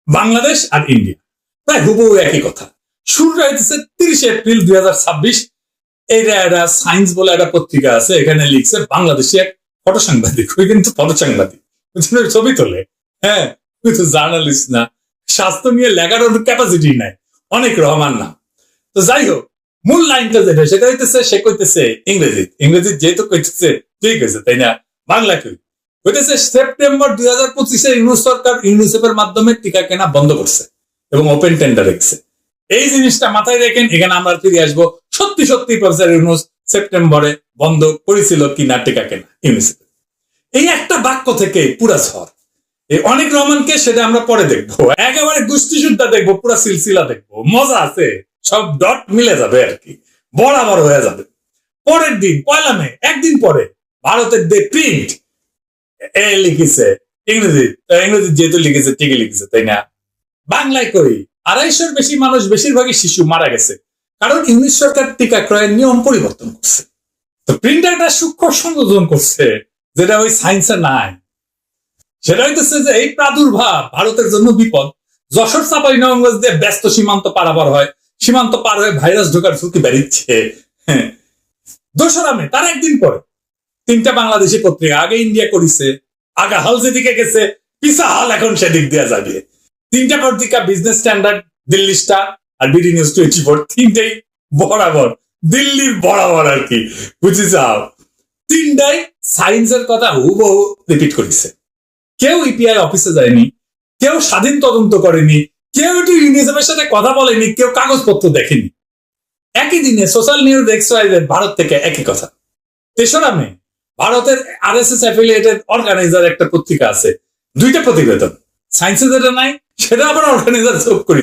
বাংলাদেশ আর India প্রায় হুবহু একই কথা। শুরুটা হইতেছে 30 এপ্রিল 2026। এইটা একটা সায়েন্স বলে একটা পত্রিকা আছে, এখানে লিখছে বাংলাদেশি এক ফটো সাংবাদিক, ওই কিন্তু ফটো সাংবাদিক, ছবি তোলে। হ্যাঁ, তুই তো জার্নালিস্ট না, স্বাস্থ্য নিয়ে লেখার ক্যাপাসিটি নাই, অনেক রহমান না। তো যাই হোক, মূল লাইনটা যেটা সেটা হইতেছে, সে কইতেছে ইংরেজি যেহেতু কইতেছে ঠিক আছে, তাই না? বাংলা কই হইতেছে সেপ্টেম্বর 2025 ইউনুস সরকার ইউনিসেফের মাধ্যমে টিকা কেনা বন্ধ করছে এবং ওপেন টেন্ডার রেখেছে। এই জিনিসটা মাথায় রেখেন, এখানে আমরা ফিরে আসবো সত্যি সত্যি প্রফেসর ইউনুস সেপ্টেম্বরে বন্ধ করেছিল কিনা টিকা কেনা ইউনিসেফ। এই একটা বাক্য থেকে পুরা ঝড়। এই অনেক রহমানকে সেটা আমরা পরে দেখবো, একেবারে গোষ্ঠী শুদ্ধা দেখবো, পুরা সিলসিলা দেখবো, মজা আছে, সব ডট মিলে যাবে আর কি, বরাবর হয়ে যাবে। পরের দিন 1 মে, একদিন পরে ভারতের দে প্রিন্ট লিখেছে ইংরেজি যেহেতু লিখেছে ঠিকই লিখেছে, তাই না? বাংলায় করি 250-র বেশি মানুষ, বেশিরভাগই শিশু মারা গেছে কারণ ইউনিস সরকার টিকা ক্রয়ের নিয়ম পরিবর্তন করছে। তো প্রিন্টার একটা সূক্ষ্ম সংযোজন করছে যেটা ওই সায়েন্সে নাই। সেটা হইতেছে যে এই প্রাদুর্ভাব ভারতের জন্য বিপদ। যশোর চাঁপাইনবাবগঞ্জ দিয়ে ব্যস্ত সীমান্ত পারাপার হয়, সীমান্ত পার হয়ে ভাইরাস ঢোকার ঝুঁকি বেড়েছে। 2 মে, তার একদিন পরে 3টা বাংলাদেশি পত্রিকা, আগে ইন্ডিয়া করিছে, আগা হাল যেদিকে গেছে পিসা হাল এখন সেদিক দেওয়া যাবে। 3টা পত্রিকা, বিজনেস স্ট্যান্ডার্ড, দিল্লি স্টার আর বিডি নিউজ 24, 3টাই বরাবর দিল্লির বরাবর আর কি, বুঝি যাও। 3টাই সায়েন্সের কথা হুবহু রিপিট করেছে। কেউ ইপিআই অফিসে যায়নি, কেউ স্বাধীন তদন্ত করেনি, কেউ একটু ইউনিসেফের সাথে কথা বলেনি, কেউ কাগজপত্র দেখেনি। একই দিনে সোশ্যাল নিউজ এক্সওয়াইজেড ভারত থেকে একই কথা। 3রা মে, ভারতের আরএসএস অ্যাফিলিয়েটেড অর্গানাইজার একটা পত্রিকা আছে, 2টা প্রতিবেদন, সায়েন্সে যেটা নাই সেটা আবার অর্গানাইজার যোগ করি